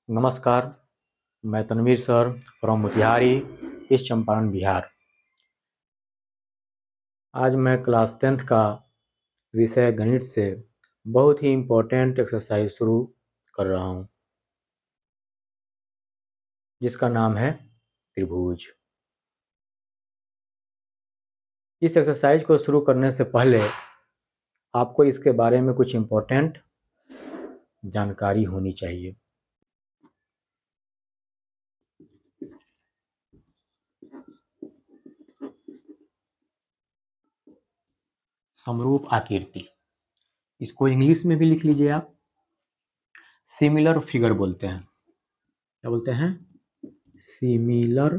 नमस्कार, मैं Tanveer sir from Motihari, east Champaran, Bihar. आज मैं क्लास 10th का विषय गणित से बहुत ही इम्पोर्टेंट एक्सरसाइज शुरू कर रहा हूँ, जिसका नाम है त्रिभुज। इस एक्सरसाइज को शुरू करने से पहले आपको इसके बारे में कुछ इम्पोर्टेंट जानकारी होनी चाहिए। समरूप आकृति, इसको इंग्लिश में भी लिख लीजिए आप, सिमिलर फिगर बोलते हैं। क्या बोलते हैं? Similar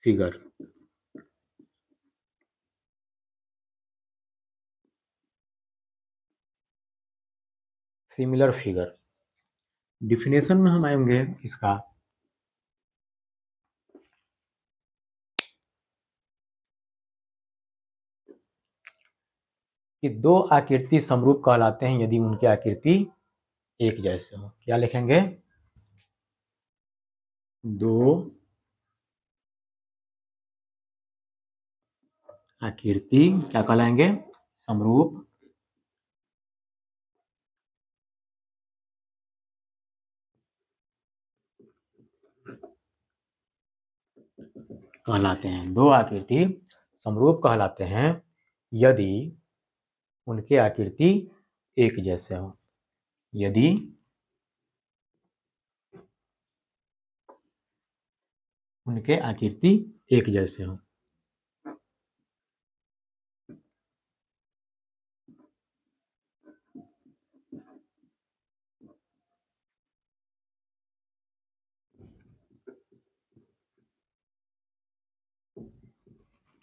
figure. Similar figure definition में हम आएंगे इसका। कि दो आकृति समरूप कहलाते हैं यदि उनकी आकृति एक जैसे हो। क्या लिखेंगे? दो आकृति क्या कहलाएंगे? समरूप कहलाते हैं। दो आकृति समरूप कहलाते हैं यदि उनके आकृति एक जैसे हो। यदि उनके आकृति एक जैसे हो।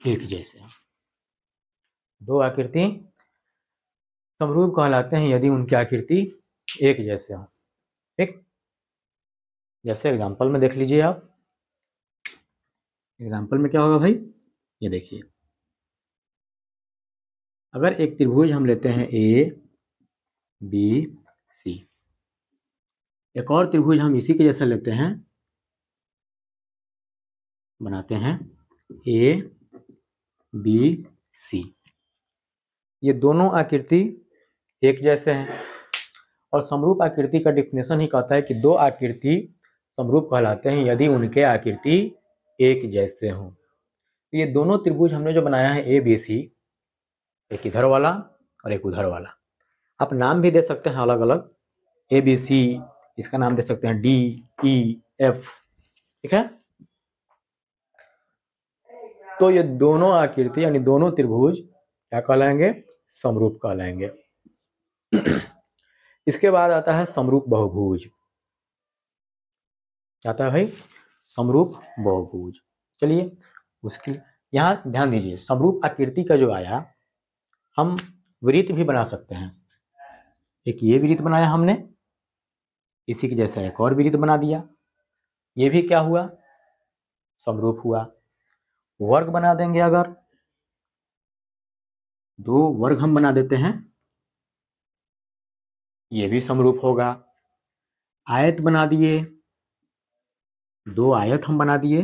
एक जैसे हो। दो आकृति समरूप कहलाते हैं यदि उनकी आकृति एक जैसे हो। ठीक, जैसे एग्जांपल में देख लीजिए आप। एग्जांपल में क्या होगा भाई? ये देखिए, अगर एक त्रिभुज हम लेते हैं ए बी सी, एक और त्रिभुज हम इसी के जैसा लेते हैं, बनाते हैं ए बी सी। ये दोनों आकृति एक जैसे हैं और समरूप आकृति का डिफिनेशन ही कहता है कि दो आकृति समरूप कहलाते हैं यदि उनके आकृति एक जैसे हों। तो ये दोनों त्रिभुज हमने जो बनाया है ए बी सी, एक इधर वाला और एक उधर वाला, आप नाम भी दे सकते हैं अलग अलग। ए बी सी, इसका नाम दे सकते हैं डी ई एफ। ठीक है, तो ये दोनों आकृति यानी दोनों त्रिभुज क्या कहलाएंगे? समरूप कहलाएंगे। इसके बाद आता है समरूप बहुभुज। क्या आता है भाई? समरूप बहुभुज। चलिए उसके यहाँ ध्यान दीजिए, समरूप आकृति का जो आया, हम वृत्त भी बना सकते हैं। एक ये वृत्त बनाया हमने, इसी के जैसा एक और वृत्त बना दिया, ये भी क्या हुआ? समरूप हुआ। वर्ग बना देंगे, अगर दो वर्ग हम बना देते हैं, ये भी समरूप होगा। आयत बना दिए, दो आयत हम बना दिए।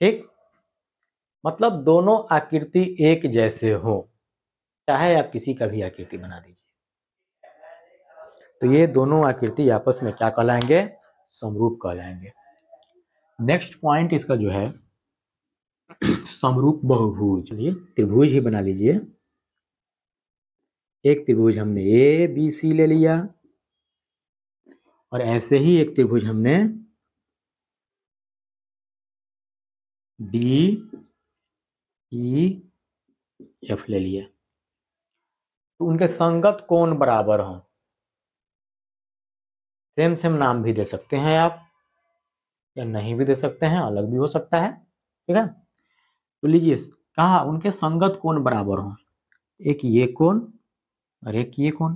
ठीक, मतलब दोनों आकृति एक जैसे हो, चाहे आप किसी का भी आकृति बना दीजिए, तो ये दोनों आकृति आपस में क्या कहलाएंगे? समरूप कहलाएंगे। नेक्स्ट पॉइंट इसका जो है समरूप बहुभुज। चलिए त्रिभुज ही बना लीजिए। एक त्रिभुज हमने ए बी सी ले लिया और ऐसे ही एक त्रिभुज हमने डी ई एफ ले लिया। तो उनके संगत कोण बराबर हों। सेम सेम नाम भी दे सकते हैं आप, या नहीं भी दे सकते हैं, अलग भी हो सकता है। ठीक है, तो लीजिए, कहा उनके संगत कोण बराबर हों। एक ये कोण और एक ये कोण,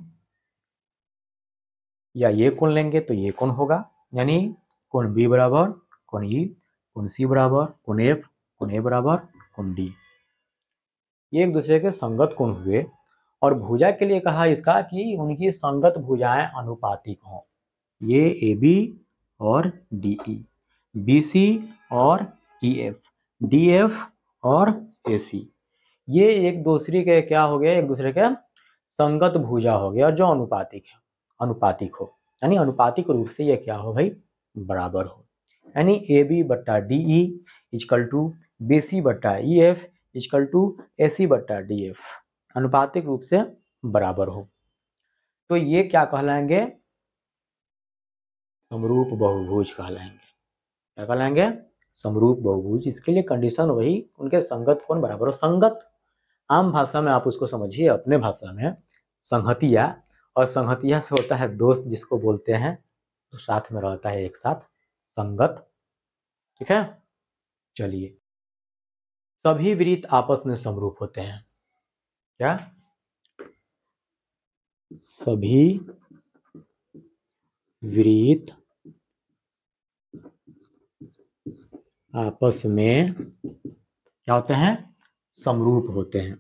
या ये कोण लेंगे तो ये कोण होगा, यानी कोण बी बराबर कोण ई, कोण सी बराबर कोण एफ, कोण ए बराबर कोण डी। ये एक दूसरे के संगत कोण हुए और भुजा के लिए कहा इसका कि उनकी संगत भुजाएं अनुपातिक हों। ये AB और DE, BC और EF, DF और AC, ये एक दूसरे के क्या हो गए, एक दूसरे के संगत भुजा हो गया जो अनुपातिक है, अनुपातिक हो, यानी अनुपातिक रूप से ये क्या हो भाई, बराबर हो। यानी AB बट्टा DE इक्वल टू BC बट्टा EF इक्वल टू AC बट्टा DF, अनुपातिक रूप से बराबर हो। तो ये क्या कहलाएंगे, समरूप बहुभुज कहलाएंगे। क्या कहलाएंगे, समरूप बहुभुज। इसके लिए कंडीशन वही, उनके संगत कोण बराबर हो। संगत आम भाषा में आप उसको समझिए, अपने भाषा में संहतिया, और संहतिया से होता है दोस्त जिसको बोलते हैं, तो साथ में रहता है एक साथ, संगत। ठीक है, चलिए, सभी वृत्त आपस में समरूप होते हैं। क्या, सभी वृत्त आपस में क्या होते हैं, समरूप होते हैं।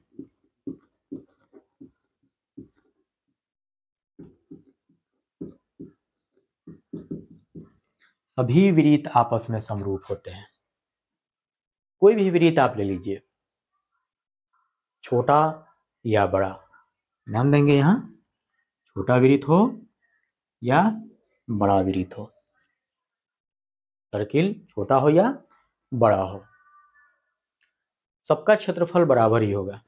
सभी वृत्त आपस में समरूप होते हैं। कोई भी वृत्त आप ले लीजिए, छोटा या बड़ा, ध्यान देंगे यहाँ, छोटा वृत्त हो या बड़ा वृत्त हो, सर्किल छोटा हो या बड़ा हो, सबका क्षेत्रफल बराबर ही होगा।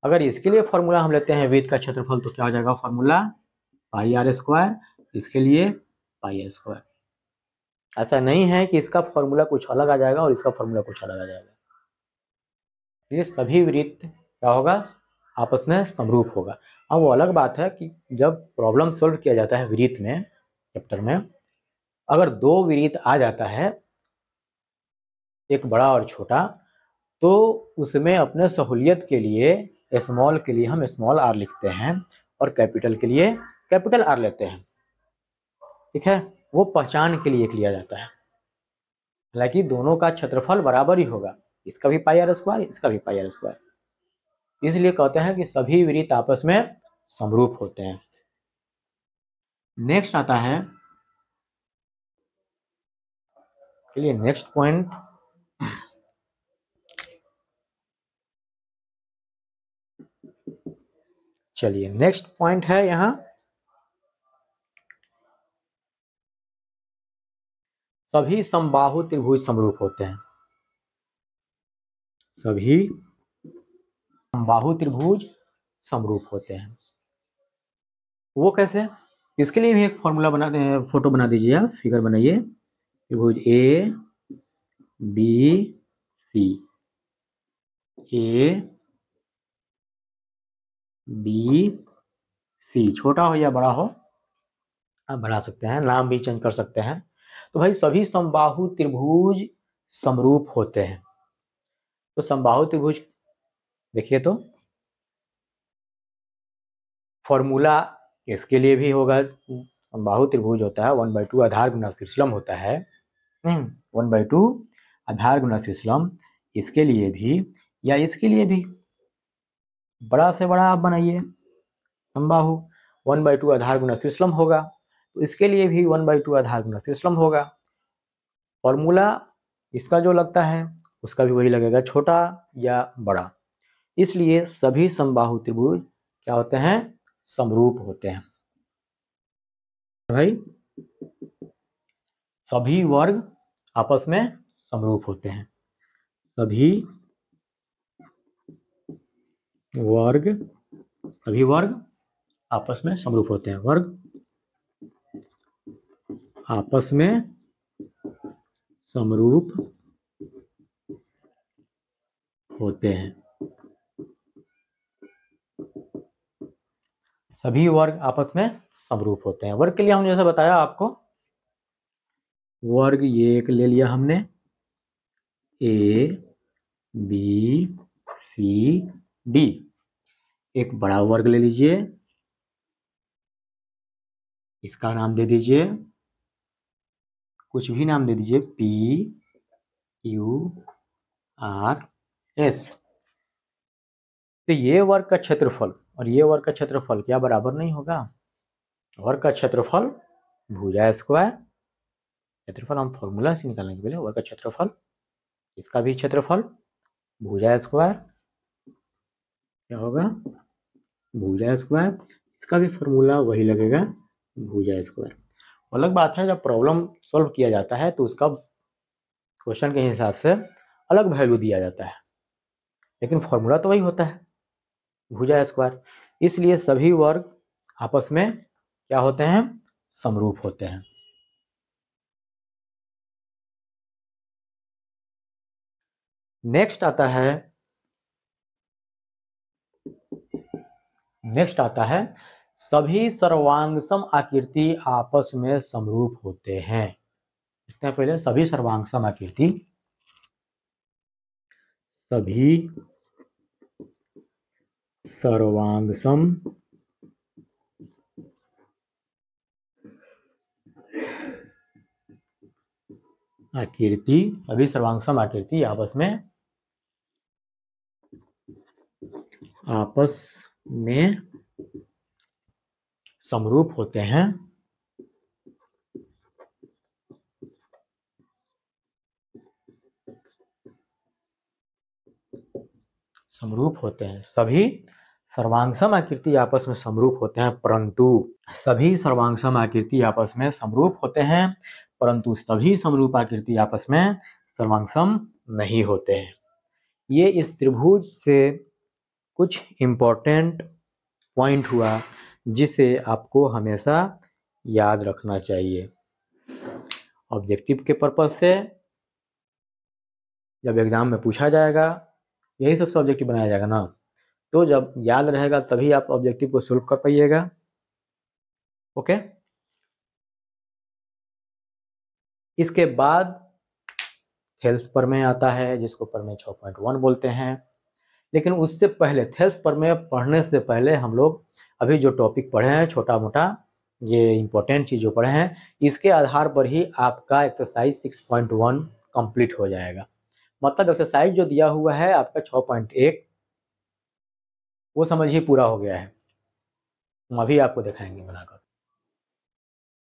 अगर इसके लिए फॉर्मूला हम लेते हैं वृत्त का क्षेत्रफल, तो क्या हो जाएगा फॉर्मूला, पाई आर स्क्वायर, इसके लिए पाई आर स्क्वायर। ऐसा नहीं है कि इसका फॉर्मूला कुछ अलग आ जाएगा और इसका फॉर्मूला कुछ अलग आ जाएगा। ये सभी वृत्त क्या होगा, आपस में समरूप होगा। अब वो अलग बात है कि जब प्रॉब्लम सॉल्व किया जाता है वृत्त में, चैप्टर में, अगर दो वृत्त आ जाता है, एक बड़ा और छोटा, तो उसमें अपने सहूलियत के लिए स्मॉल के लिए हम स्मॉल आर लिखते हैं और कैपिटल के लिए कैपिटल आर लेते हैं। ठीक है, वो पहचान के लिए लिया जाता है। हालांकि दोनों का क्षेत्रफल बराबर ही होगा, इसका भी पाई आर स्क्वायर, इसका भी पाई आर स्क्वायर। इसलिए कहते हैं कि सभी वृत्त आपस में समरूप होते हैं। नेक्स्ट आता है, चलिए नेक्स्ट पॉइंट, चलिए नेक्स्ट पॉइंट है यहां, सभी समबाहु त्रिभुज समरूप होते हैं। सभी समबाहु त्रिभुज समरूप होते हैं। वो कैसे, इसके लिए भी एक फॉर्मूला बना दे, फोटो बना दीजिए, आप फिगर बनाइए। त्रिभुज A B C, A B C, छोटा हो या बड़ा हो आप बना सकते हैं, नाम भी चेंज कर सकते हैं। तो भाई सभी समबाहु त्रिभुज समरूप होते हैं। तो समबाहु त्रिभुज देखिए, तो फॉर्मूला इसके लिए भी होगा, समबाहु त्रिभुज होता है 1/2 आधार गुना शीर्षलम होता है, 1/2 आधार गुना शीर्षलम। इसके लिए भी या इसके लिए भी बड़ा से बड़ा आप बनाइए समबाहु, 1/2 आधार गुना शीर्षलम होगा, तो इसके लिए भी 1/2 आधार गुना शीर्षलम होगा। फॉर्मूला इसका जो लगता है उसका भी वही लगेगा, छोटा या बड़ा। इसलिए सभी समबाहु त्रिभुज क्या होते हैं, समरूप होते हैं। भाई सभी वर्ग आपस में समरूप होते हैं। सभी वर्ग, सभी वर्ग आपस में समरूप होते हैं। वर्ग आपस में समरूप होते हैं। सभी वर्ग आपस में समरूप होते हैं। वर्ग के लिए हमने जैसे बताया आपको, वर्ग ये एक ले लिया हमने, ए बी सी डी। एक बड़ा वर्ग ले लीजिए, इसका नाम दे दीजिए, कुछ भी नाम दे दीजिए, पी क्यू आर एस। तो ये वर्ग का क्षेत्रफल और ये वर्ग का क्षेत्रफल क्या बराबर नहीं होगा? वर्ग का क्षेत्रफल भुजा स्क्वायर, क्षेत्रफल हम फॉर्मूला से निकालेंगे पहले, वर्ग का क्षेत्रफल, इसका भी क्षेत्रफल भुजा स्क्वायर क्या होगा? भुजा स्क्वायर, इसका भी फॉर्मूला वही लगेगा, भुजा स्क्वायर। अलग बात है जब प्रॉब्लम सॉल्व किया जाता है तो उसका क्वेश्चन के हिसाब से अलग वैल्यू दिया जाता है, लेकिन फॉर्मूला तो वही होता है, भुजा स्क्वायर। इसलिए सभी वर्ग आपस में क्या होते हैं? समरूप होते हैं। नेक्स्ट आता है सभी सर्वांगसम आकृति आपस में समरूप होते हैं। देखते हैं पहले, सभी सर्वांगसम आकृति, सभी सर्वांगसम आकृति, सभी सर्वांगसम आकृति आपस में समरूप होते हैं। समरूप होते हैं, सभी सर्वांगसम आकृति आपस में समरूप होते हैं, परंतु सभी सर्वांगसम आकृति आपस में समरूप होते हैं, परंतु सभी समरूप आकृति आपस में सर्वांगसम नहीं होते हैं। ये इस त्रिभुज से कुछ इम्पोर्टेंट पॉइंट हुआ जिसे आपको हमेशा याद रखना चाहिए। ऑब्जेक्टिव के पर्पज से जब एग्जाम में पूछा जाएगा, यही सबसे ऑब्जेक्टिव बनाया जाएगा ना, तो जब याद रहेगा तभी आप ऑब्जेक्टिव को सोल्व कर पाइएगा। ओके, इसके बाद थेल्स प्रमेय आता है, जिसको प्रमेय 6.1 बोलते हैं। लेकिन उससे पहले, थेल्स प्रमेय पढ़ने से पहले हम लोग अभी जो टॉपिक पढ़े हैं, छोटा मोटा ये इंपॉर्टेंट चीज जो पढ़े हैं, इसके आधार पर ही आपका एक्सरसाइज 6.1 कंप्लीट हो जाएगा। मतलब एक्सरसाइज जो दिया हुआ है आपका 6.1, वो समझिए पूरा हो गया है। हम अभी आपको दिखाएंगे बनाकर।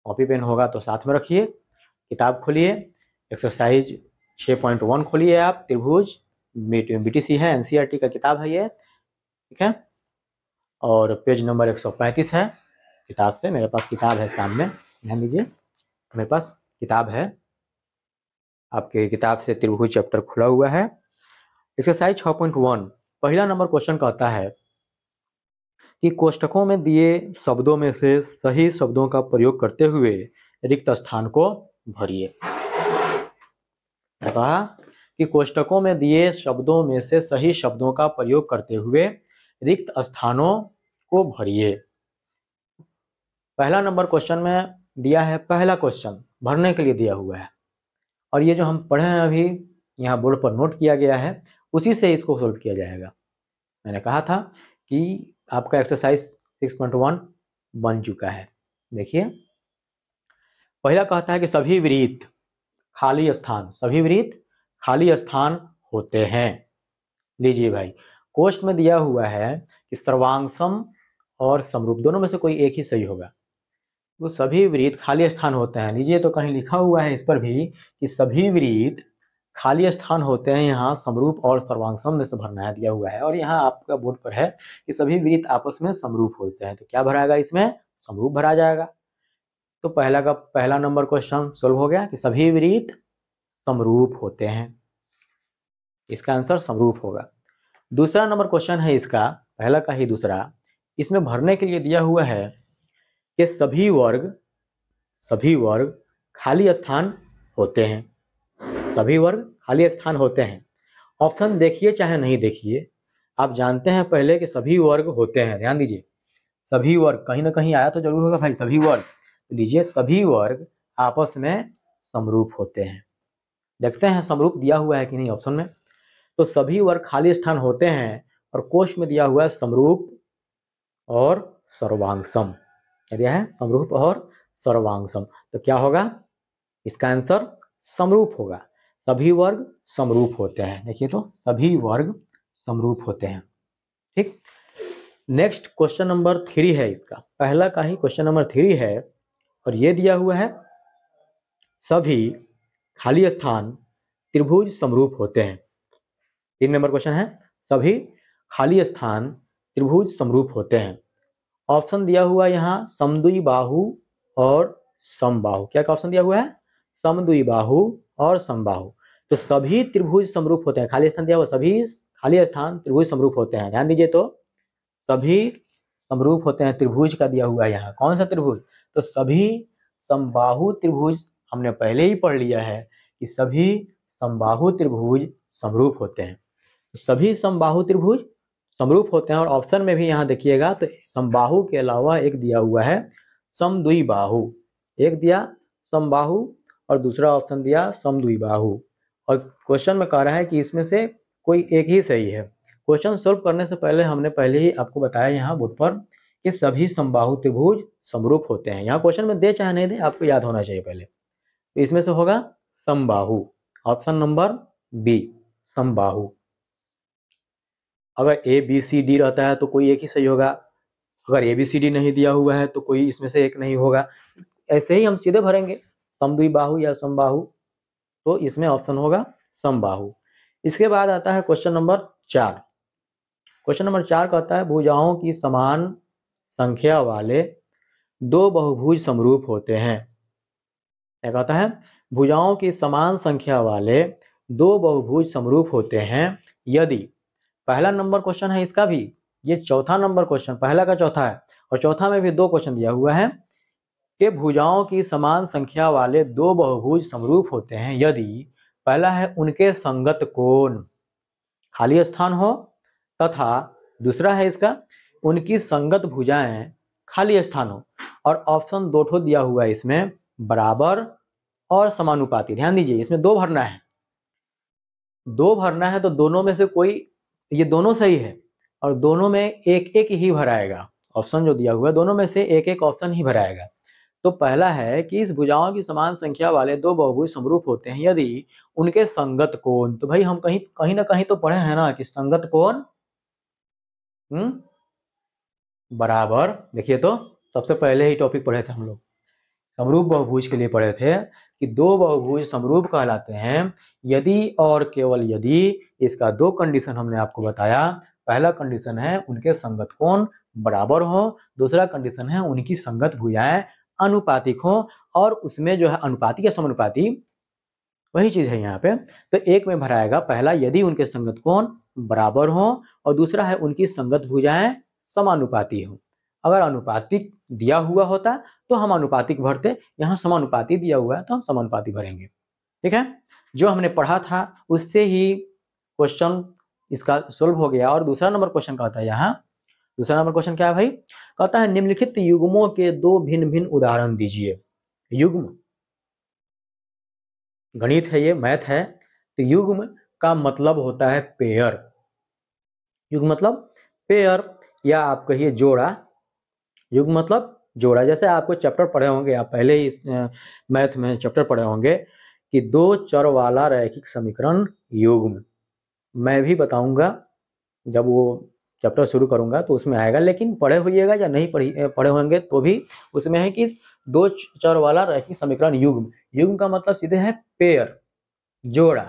कॉपी पेन होगा तो साथ में रखिए, किताब खोलिए, एक्सरसाइज 6.1 खोलिए आप, त्रिभुज बीटीसी है, एनसीईआरटी का किताब है ये, ठीक है। और पेज नंबर 135 है किताब से, मेरे पास किताब है सामने, ध्यान दीजिए, मेरे पास किताब है, आपके किताब से त्रिभुज चैप्टर खुला हुआ है। एक्सरसाइज 6.1 पहला नंबर क्वेश्चन कहता है कि कोष्ठकों में दिए शब्दों में से सही शब्दों का प्रयोग करते हुए रिक्त स्थान को भरिए। कहा कि कोष्ठकों में दिए शब्दों में से सही शब्दों का प्रयोग करते हुए रिक्त स्थानों को भरिए। पहला नंबर क्वेश्चन में दिया है, पहला क्वेश्चन भरने के लिए दिया हुआ है, और ये जो हम पढ़े हैं अभी यहाँ बोर्ड पर नोट किया गया है, उसी से इसको सोल्व किया जाएगा। मैंने कहा था कि आपका एक्सरसाइज 6.1 बन चुका है। देखिए, पहला कहता है कि सभी वृत्त खाली स्थान, सभी वृत्त खाली स्थान होते हैं। लीजिए भाई, कोष्ठ में दिया हुआ है कि सर्वांगसम और समरूप दोनों में से कोई एक ही सही होगा, तो सभी वृत्त खाली स्थान होते हैं। लीजिए, तो कहीं लिखा हुआ है इस पर भी कि सभी वृत्त खाली स्थान होते हैं, यहाँ समरूप और सर्वांगसम में से भरना है, दिया हुआ है। और यहाँ आपका बोर्ड पर है कि सभी वृत्त आपस में समरूप होते हैं, तो क्या भराएगा इसमें? समरूप भरा जाएगा। तो पहला नंबर क्वेश्चन सोल्व हो गया कि सभी वृत्त समरूप होते हैं, इसका आंसर समरूप होगा। दूसरा नंबर क्वेश्चन है इसका, पहला का ही दूसरा, इसमें भरने के लिए दिया हुआ है कि सभी वर्ग खाली स्थान होते हैं, सभी वर्ग खाली स्थान होते हैं। ऑप्शन देखिए चाहे नहीं देखिए, आप जानते हैं पहले कि सभी वर्ग होते हैं। ध्यान दीजिए, सभी वर्ग कहीं ना कहीं आया तो जरूर होगा भाई, सभी वर्ग। लीजिए, सभी वर्ग आपस में समरूप होते हैं। देखते हैं समरूप दिया हुआ है कि नहीं ऑप्शन में। तो सभी वर्ग खाली स्थान होते हैं, और कोश में दिया हुआ है समरूप और सर्वांगसम, क्या दिया है? समरूप और सर्वांगसम। तो क्या होगा इसका आंसर? समरूप होगा। सभी वर्ग समरूप होते हैं। देखिए, तो सभी वर्ग समरूप होते हैं, ठीक। नेक्स्ट क्वेश्चन नंबर 3 है, इसका पहला का ही क्वेश्चन नंबर 3 है और ये दिया हुआ है सभी खाली स्थान त्रिभुज समरूप होते हैं। 3 नंबर क्वेश्चन है सभी खाली स्थान त्रिभुज समरूप होते हैं। ऑप्शन दिया हुआ यहाँ समद्विबाहु और समबाहु। क्या ऑप्शन दिया हुआ है? समद्विबाहु और समबाहु। तो सभी त्रिभुज समरूप होते हैं, खाली स्थान दिया हुआ, सभी खाली स्थान त्रिभुज समरूप होते हैं। ध्यान दीजिए, तो सभी समरूप होते हैं, त्रिभुज का दिया हुआ है यहाँ। कौन सा त्रिभुज? तो सभी समबाहु त्रिभुज हमने पहले ही पढ़ लिया है कि सभी समबाहु त्रिभुज समरूप होते हैं। तो सभी समबाहु त्रिभुज समरूप होते हैं। और ऑप्शन में भी यहाँ देखिएगा तो समबाहु के अलावा एक दिया हुआ है समद्विबाहु, एक दिया समबाहु और दूसरा ऑप्शन दिया समद्विबाहु। और क्वेश्चन में कह रहा है कि इसमें से कोई एक ही सही है। क्वेश्चन सोल्व करने से पहले हमने पहले ही आपको बताया यहाँ बोर्ड पर कि सभी समबाहु त्रिभुज समरूप होते हैं। यहाँ क्वेश्चन में दे चाहे नहीं दे, आपको याद होना चाहिए पहले। तो इसमें से होगा समबाहु, ऑप्शन नंबर बी, समबाहु। अगर ए बी सी डी रहता है तो कोई एक ही सही होगा, अगर ए बी सी डी नहीं दिया हुआ है तो कोई इसमें से एक नहीं होगा। ऐसे ही हम सीधे भरेंगे समद्विबाहु या समबाहु, तो इसमें ऑप्शन होगा समबाहु। इसके बाद आता है क्वेश्चन नंबर 4। क्वेश्चन नंबर 4 कहता है भुजाओं की समान संख्या वाले दो बहुभुज समरूप होते हैं। क्या कहता है? भुजाओं की समान संख्या वाले दो बहुभुज समरूप होते हैं यदि, पहला नंबर क्वेश्चन है इसका भी, ये चौथा नंबर क्वेश्चन, पहला का चौथा है और चौथा में भी दो क्वेश्चन दिया हुआ है कि भुजाओं की समान संख्या वाले दो बहुभुज समरूप होते हैं यदि, पहला है उनके संगत कोण खाली स्थान हो, तथा दूसरा है इसका उनकी संगत भुजाएं खाली स्थान हो। और ऑप्शन दो ठो दिया हुआ है इसमें, बराबर और समानुपाती। ध्यान दीजिए, इसमें दो भरना है, दो भरना है तो दोनों में से कोई, ये दोनों सही है और दोनों में एक एक ही भराएगा। ऑप्शन जो दिया हुआ है दोनों में से एक एक ऑप्शन ही भराएगा। तो पहला है कि इस भुजाओं की समान संख्या वाले दो बहुभुज समरूप होते हैं यदि उनके संगत कोण, तो भाई हम कहीं ना कहीं तो पढ़े हैं ना कि संगत कोण बराबर। देखिए तो सबसे पहले ही टॉपिक पढ़े थे हम लोग, समरूप बहुभुज के लिए पढ़े थे कि दो बहुभुज समरूप कहलाते हैं यदि और केवल यदि, इसका दो कंडीशन हमने आपको बताया। पहला कंडीशन है उनके संगत कोण बराबर हो, दूसरा कंडीशन है उनकी संगत भुजाएं अनुपातिक हो। और उसमें जो है अनुपातिक या समानुपाती वही चीज है यहाँ पे। तो एक में भराएगा पहला यदि उनके संगत कोण बराबर हो और दूसरा है उनकी संगत भुजाएं समानुपाती हो। अगर अनुपातिक दिया हुआ होता तो हम अनुपातिक भरते, यहाँ समानुपाती दिया हुआ है तो हम समानुपाती भरेंगे। ठीक है, जो हमने पढ़ा था उससे ही क्वेश्चन इसका सोल्व हो गया। और दूसरा नंबर क्वेश्चन कहता है यहाँ, दूसरा नंबर क्वेश्चन क्या है भाई? कहता है निम्नलिखित युग्मों के दो भिन्न भिन्न उदाहरण दीजिए। युग्म गणित है, ये मैथ है, तो युग्म का मतलब होता है पेयर। युग्म मतलब पेयर या आप कहिए जोड़ा। युग्म मतलब जोड़ा। जैसे आपको चैप्टर पढ़े होंगे, आप पहले ही मैथ में चैप्टर पढ़े होंगे कि दो चर वाला रैखिक समीकरण युग्म। मैं भी बताऊंगा जब वो चैप्टर शुरू करूंगा तो उसमें आएगा, लेकिन पढ़े होइएगा या नहीं पढ़े होंगे तो भी उसमें है कि दो चर वाला रैखिक समीकरण युग्म। युग्म का मतलब सीधे है पेयर, जोड़ा।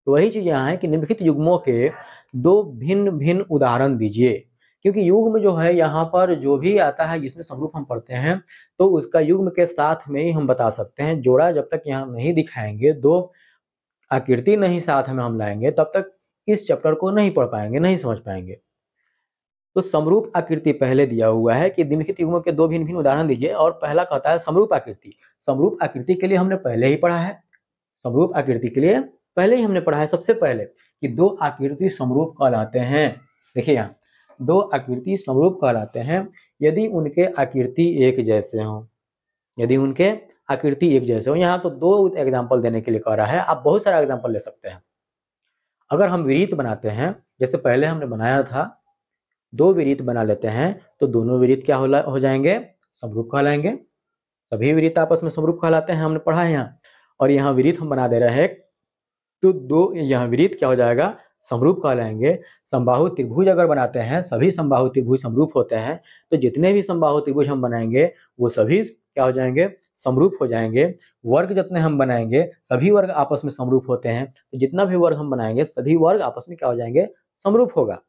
तो वही चीज यहाँ है कि निम्नलिखित युग्मों के दो भिन्न भिन्न उदाहरण दीजिए। क्योंकि युग्म जो है यहाँ पर जो भी आता है जिसमें समरूप हम पढ़ते हैं तो उसका युग्म के साथ में ही हम बता सकते हैं। जोड़ा जब तक यहाँ नहीं दिखाएंगे, दो आकृति नहीं साथ में हम लाएंगे, तब तक इस चैप्टर को नहीं पढ़ पाएंगे, नहीं समझ पाएंगे। तो समरूप आकृति पहले दिया हुआ है कि निम्नलिखित युग्मों के दो भिन्न भिन्न उदाहरण दीजिए। और पहला कहता है समरूप आकृति। समरूप आकृति के लिए हमने पहले ही पढ़ा है, समरूप आकृति के लिए पहले ही हमने पढ़ा है सबसे पहले कि दो आकृति समरूप कहलाते हैं। देखिए यहाँ दो आकृति समरूप कहलाते हैं यदि उनके आकृति एक जैसे हों, यदि उनके आकृति एक जैसे हो। यहाँ तो दो एग्जाम्पल देने के लिए कह रहा है, आप बहुत सारा एग्जाम्पल ले सकते हैं। अगर हम विरीत बनाते हैं, जैसे पहले हमने बनाया था, दो विरीत बना लेते हैं तो दोनों विरीत क्या हो जाएंगे? समरूप कहलाएंगे। सभी विरीत आपस में समरूप कहलाते हैं, हमने पढ़ा है यहाँ। और यहाँ विरीत हम बना दे रहे हैं तो दो यहाँ विरीत क्या हो जाएगा? समरूप कहलाएंगे। समबाहु त्रिभुज अगर बनाते हैं, सभी समबाहु त्रिभुज समरूप होते हैं, तो जितने भी समबाहु त्रिभुज हम बनाएंगे वो सभी क्या हो जाएंगे, समरूप हो जाएंगे। वर्ग जितने हम बनाएंगे सभी वर्ग आपस में समरूप होते हैं, तो जितना भी वर्ग हम बनाएंगे सभी वर्ग आपस में क्या हो जाएंगे, समरूप होगा।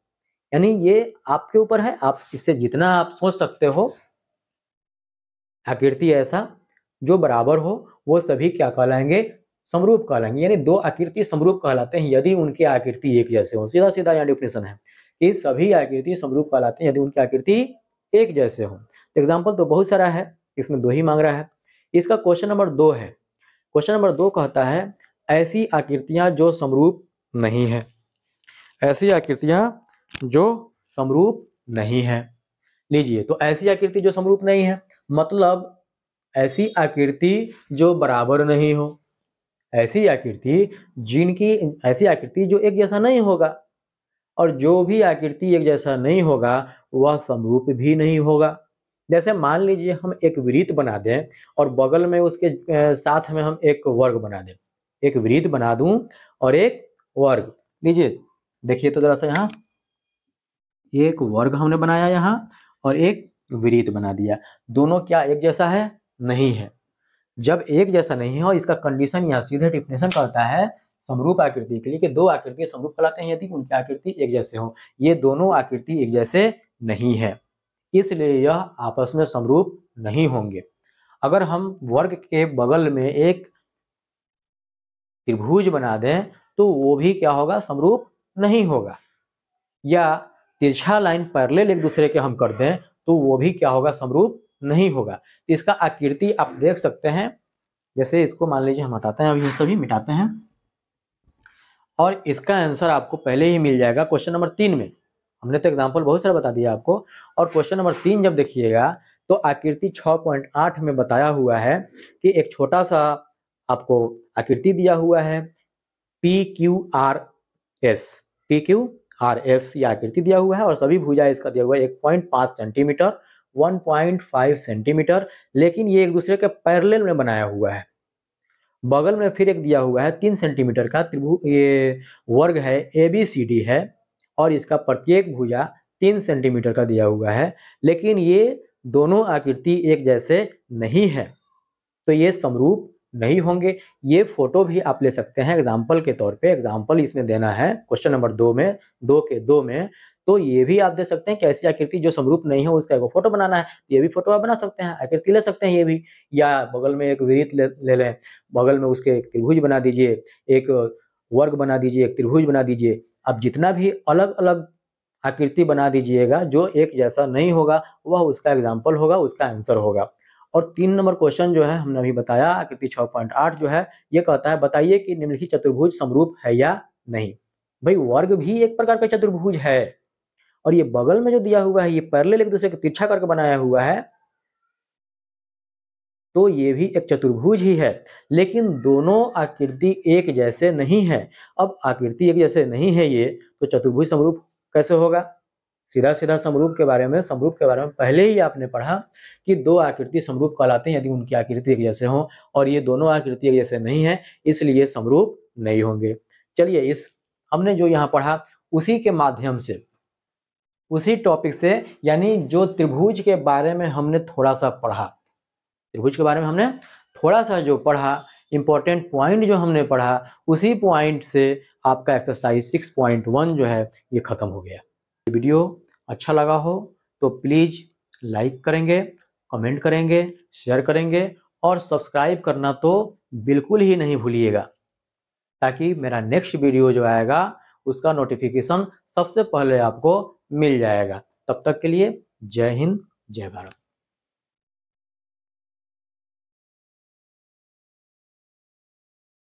यानी ये आपके ऊपर है, आप इससे जितना आप सोच सकते हो आकृति ऐसा जो बराबर हो वो सभी क्या कहलाएंगे, समरूप कहलाएंगे। यानी दो आकृति समरूप कहलाते हैं यदि उनकी आकृति एक जैसे हो। सीधा सीधा यहाँ डेफिनेशन है कि सभी आकृति समरूप कहलाते हैं यदि उनकी आकृति एक जैसे हो। एग्जाम्पल तो बहुत सारा है, इसमें 2 ही मांग रहा है। इसका क्वेश्चन नंबर 2 है। क्वेश्चन नंबर 2 कहता है ऐसी आकृतियां जो समरूप नहीं है, ऐसी आकृतियां जो समरूप नहीं है। लीजिए, तो ऐसी आकृति जो समरूप नहीं है मतलब ऐसी आकृति जो बराबर नहीं हो, ऐसी आकृति जो एक जैसा नहीं होगा, और जो भी आकृति एक जैसा नहीं होगा वह समरूप भी नहीं होगा। जैसे मान लीजिए हम एक वृत्त बना दें और बगल में उसके साथ में हम एक वर्ग बना दें, एक वृत्त बना दूं और एक वर्ग। लीजिए देखिए तो जरा सा, यहाँ एक वर्ग हमने बनाया यहाँ और एक वृत्त बना दिया, दोनों क्या एक जैसा है, नहीं है। जब एक जैसा नहीं है और इसका कंडीशन यहाँ सीधे डिफिनेशन करता है समरूप आकृति के लिए कि दो आकृति समरूप कहलाते हैं यदि उनकी आकृति एक जैसे हो। ये दोनों आकृति एक जैसे नहीं है, इसलिए यह आपस में समरूप नहीं होंगे। अगर हम वर्ग के बगल में एक त्रिभुज बना दें तो वो भी क्या होगा, समरूप नहीं होगा। या तिरछा लाइन पैरेलल एक दूसरे के हम कर दें तो वो भी क्या होगा, समरूप नहीं होगा। तो इसका आकृति आप देख सकते हैं। जैसे इसको मान लीजिए हम हटाते हैं, अभी सभी मिटाते हैं और इसका आंसर आपको पहले ही मिल जाएगा क्वेश्चन नंबर 3 में। हमने तो एग्जांपल बहुत सारा बता दिया आपको, और क्वेश्चन नंबर 3 जब देखिएगा तो आकृति 6.8 में बताया हुआ है कि एक छोटा सा आपको आकृति दिया हुआ है PQRS, ये आकृति दिया हुआ है और सभी भुजा इसका दिया हुआ है 1.5 सेंटीमीटर, 1.5 सेंटीमीटर, लेकिन ये एक दूसरे के पैरेलल में बनाया हुआ है। बगल में फिर एक दिया हुआ है 3 सेंटीमीटर का त्रिभुज, ये वर्ग है ABCD है और इसका प्रत्येक भुजा 3 सेंटीमीटर का दिया हुआ है, लेकिन ये दोनों आकृति एक जैसे नहीं है, तो ये समरूप नहीं होंगे। ये फोटो भी आप ले सकते हैं एग्जाम्पल के तौर पे। एग्जाम्पल इसमें देना है क्वेश्चन नंबर 2 में, 2 में, तो ये भी आप दे सकते हैं कि ऐसी आकृति जो समरूप नहीं है उसका एक फोटो बनाना है, ये भी फोटो आप बना सकते हैं, आकृति ले सकते हैं ये भी। या बगल में एक वृत्त ले लें, बगल में उसके एक त्रिभुज बना दीजिए, एक वर्ग बना दीजिए, एक त्रिभुज बना दीजिए। आप जितना भी अलग अलग आकृति बना दीजिएगा जो एक जैसा नहीं होगा वह उसका एग्जाम्पल होगा, उसका आंसर होगा। और 3 नंबर क्वेश्चन जो है हमने अभी बताया आकृति 6.8 जो है ये कहता है बताइए कि निम्नलिखित चतुर्भुज समरूप है या नहीं। भाई वर्ग भी एक प्रकार का चतुर्भुज है और ये बगल में जो दिया हुआ है ये पैरेलल एक दूसरे को तिरछा करके बनाया हुआ है, तो ये भी एक चतुर्भुज ही है, लेकिन दोनों आकृति एक जैसे नहीं है। अब आकृति एक जैसे नहीं है ये, तो चतुर्भुज समरूप कैसे होगा? सीधा सीधा समरूप के बारे में पहले ही आपने पढ़ा कि दो आकृति समरूप कहलाते हैं यदि उनकी आकृति एक जैसे हो, और ये दोनों आकृति एक जैसे नहीं है इसलिए समरूप नहीं होंगे। चलिए इस हमने जो यहाँ पढ़ा उसी के माध्यम से, उसी टॉपिक से, यानी जो त्रिभुज के बारे में हमने थोड़ा सा पढ़ा, त्रिभुज के बारे में हमने थोड़ा सा जो पढ़ा, इंपॉर्टेंट पॉइंट जो हमने पढ़ा, उसी पॉइंट से आपका एक्सरसाइज 6.1 जो है ये खत्म हो गया। वीडियो अच्छा लगा हो तो प्लीज़ लाइक करेंगे, कमेंट करेंगे, शेयर करेंगे और सब्सक्राइब करना तो बिल्कुल ही नहीं भूलिएगा, ताकि मेरा नेक्स्ट वीडियो जो आएगा उसका नोटिफिकेशन सबसे पहले आपको मिल जाएगा। तब तक के लिए जय हिंद, जय भारत।